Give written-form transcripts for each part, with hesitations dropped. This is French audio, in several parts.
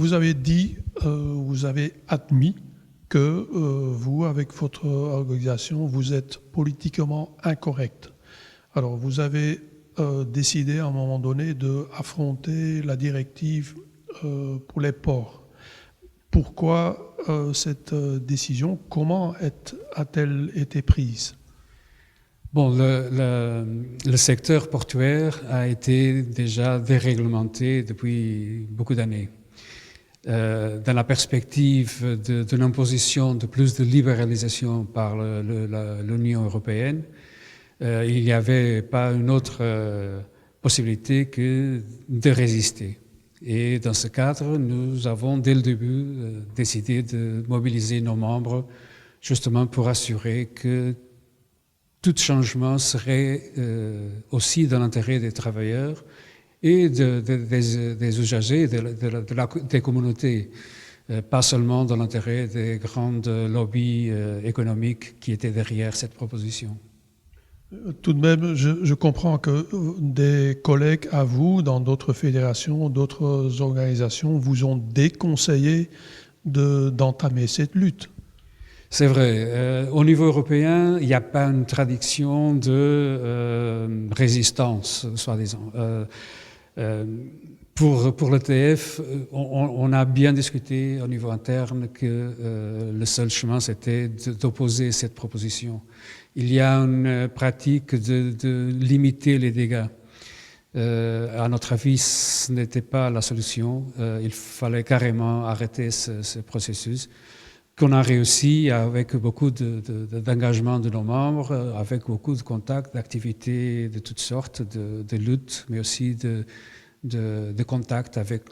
vous avez dit, vous avez admis que vous, avec votre organisation, vous êtes politiquement incorrect. Alors, vous avez décidé à un moment donné d'affronter la directive pour les ports. Pourquoi cette décision? Comment a-t-elle été prise? Bon, le secteur portuaire a été déjà déréglementé depuis beaucoup d'années. Dans la perspective de l'imposition de plus de libéralisation par l'Union européenne, il n'y avait pas une autre possibilité que de résister. Et dans ce cadre, nous avons dès le début décidé de mobiliser nos membres justement pour assurer que tout changement serait aussi dans l'intérêt des travailleurs et des usagers, des communautés, pas seulement dans l'intérêt des grandes lobbies économiques qui étaient derrière cette proposition. Tout de même, je comprends que des collègues à vous, dans d'autres fédérations, d'autres organisations, vous ont déconseillé d'entamer cette lutte. C'est vrai. Au niveau européen, il n'y a pas une tradition de résistance, soi-disant. Pour l'ETF, on a bien discuté au niveau interne que le seul chemin, c'était d'opposer cette proposition. Il y a une pratique de limiter les dégâts. À notre avis, ce n'était pas la solution. Il fallait carrément arrêter ce processus qu'on a réussi avec beaucoup d'engagement de nos membres, avec beaucoup de contacts, d'activités de toutes sortes, de luttes, mais aussi de contacts avec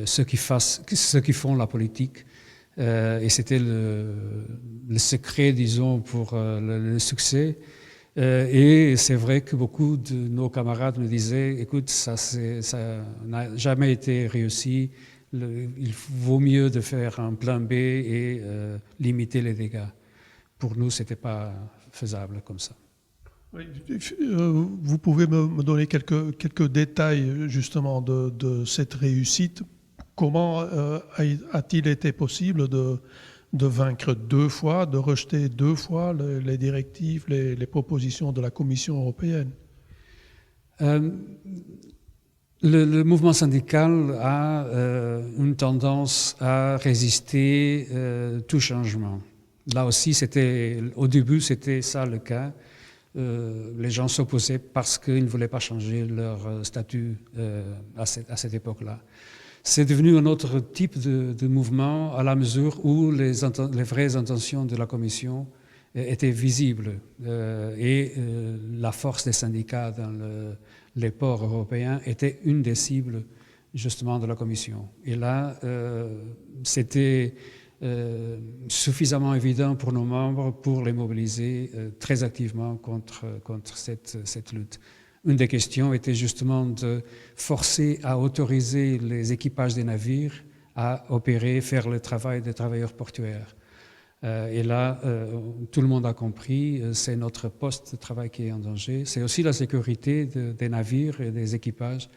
ceux qui font la politique. Et c'était le secret, disons, pour le succès. Et c'est vrai que beaucoup de nos camarades me disaient, écoute, ça n'a jamais été réussi. Il vaut mieux de faire un plan B et limiter les dégâts. Pour nous, ce n'était pas faisable comme ça. Oui, vous pouvez me donner quelques détails justement de cette réussite. Comment a-t-il été possible de vaincre 2 fois, de rejeter 2 fois les directives, les propositions de la Commission européenne? Le mouvement syndical a une tendance à résister tout changement. Là aussi, au début, c'était ça le cas. Les gens s'opposaient parce qu'ils ne voulaient pas changer leur statut à cette époque-là. C'est devenu un autre type de mouvement à la mesure où les vraies intentions de la Commission étaient visibles et la force des syndicats dans les ports européens était une des cibles justement de la Commission. Et là, c'était suffisamment évident pour nos membres pour les mobiliser très activement contre cette lutte. Une des questions était justement de forcer à autoriser les équipages des navires à opérer, faire le travail des travailleurs portuaires. Et là, tout le monde a compris, c'est notre poste de travail qui est en danger. C'est aussi la sécurité des navires et des équipages.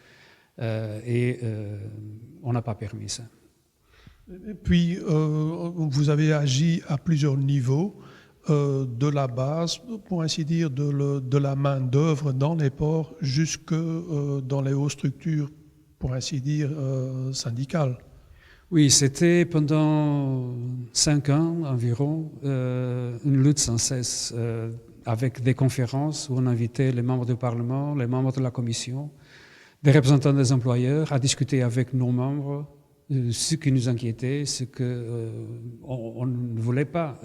Et on n'a pas permis ça. Et puis, vous avez agi à plusieurs niveaux, de la base, pour ainsi dire, de la main-d'œuvre dans les ports jusque dans les hautes structures, pour ainsi dire, syndicales. Oui, c'était pendant 5 ans environ une lutte sans cesse avec des conférences où on invitait les membres du Parlement, les membres de la Commission, des représentants des employeurs à discuter avec nos membres ce qui nous inquiétait, ce qu'on ne voulait pas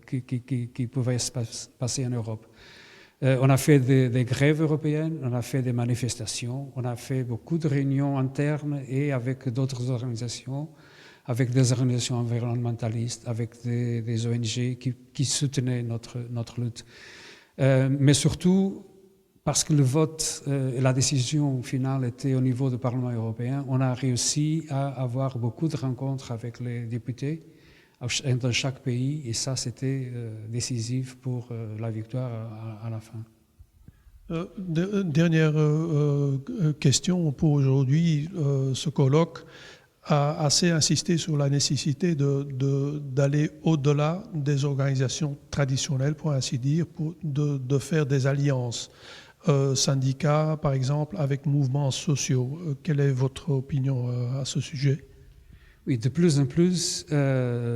qui pouvait se passer en Europe. On a fait des grèves européennes, on a fait des manifestations, on a fait beaucoup de réunions internes et avec d'autres organisations, avec des organisations environnementalistes, avec des ONG qui soutenaient notre lutte. Mais surtout, parce que le vote et la décision finale était au niveau du Parlement européen, on a réussi à avoir beaucoup de rencontres avec les députés dans chaque pays, et ça, c'était décisif pour la victoire à la fin. Dernière question pour aujourd'hui, ce colloque. a assez insisté sur la nécessité d'aller au-delà des organisations traditionnelles, pour ainsi dire, de faire des alliances. Syndicats, par exemple, avec mouvements sociaux. Quelle est votre opinion à ce sujet? Oui, de plus en plus,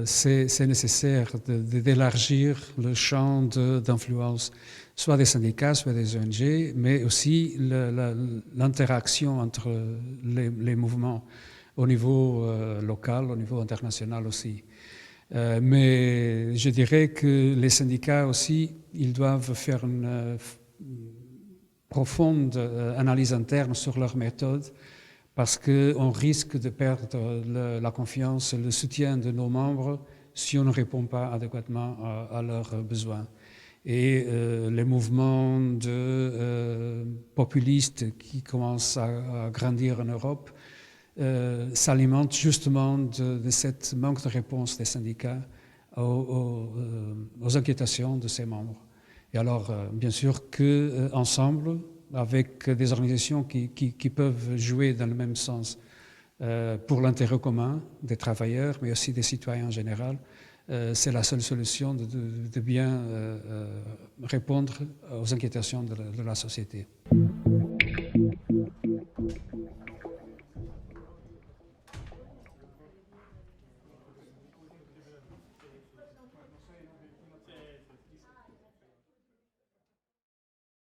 c'est nécessaire d'élargir le champ d'influence, soit des syndicats, soit des ONG, mais aussi l'interaction entre les mouvements au niveau local, au niveau international aussi. Mais je dirais que les syndicats aussi, ils doivent faire une profonde analyse interne sur leur méthode, parce qu'on risque de perdre la confiance et le soutien de nos membres si on ne répond pas adéquatement à leurs besoins. Et les mouvements populistes qui commencent à grandir en Europe s'alimentent justement de cette manque de réponse des syndicats aux inquiétations de ses membres. Et alors, bien sûr qu'ensemble, avec des organisations qui peuvent jouer dans le même sens pour l'intérêt commun des travailleurs, mais aussi des citoyens en général, c'est la seule solution de bien répondre aux inquiétations de la société.